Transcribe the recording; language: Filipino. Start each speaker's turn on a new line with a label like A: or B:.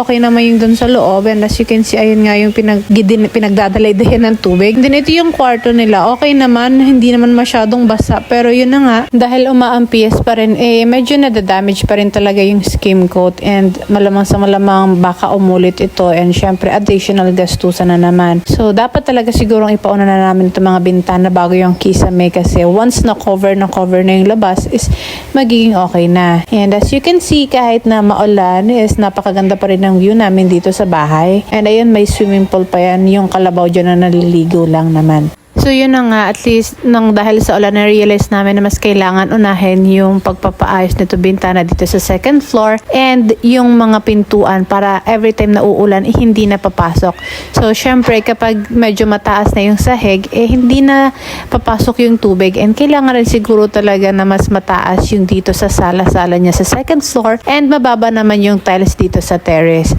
A: Okay naman yung dun sa loob, and as you can see, ayun nga yung pinagdadalay-dayan ng tubig. Then ito yung kwarto nila. Okay naman, hindi naman masyadong basa, pero yun na nga, dahil umaampias pa rin, medyo nadadamage pa rin talaga yung skim coat, and malamang sa malamang baka umulit ito, and syempre additional gastusan na naman. So dapat talaga sigurong ipauna na namin itong mga bintana bago yung kisame, kasi once na cover na yung labas is magiging okay na. And as you can see, kahit na maulan is napakaganda pa rin ng view namin dito sa bahay. And ayun, may swimming pool pa yan, yung kalabaw dyan na naliligo lang naman. So yun na nga, at least nang dahil sa ulan na-realize namin na mas kailangan unahin yung pagpapaayos nito bintana dito sa second floor and yung mga pintuan para every time na uulan hindi na papasok. So syempre kapag medyo mataas na yung sahig hindi na papasok yung tubig, and kailangan rin siguro talaga na mas mataas yung dito sa sala-sala niya sa second floor and mababa naman yung tiles dito sa terrace.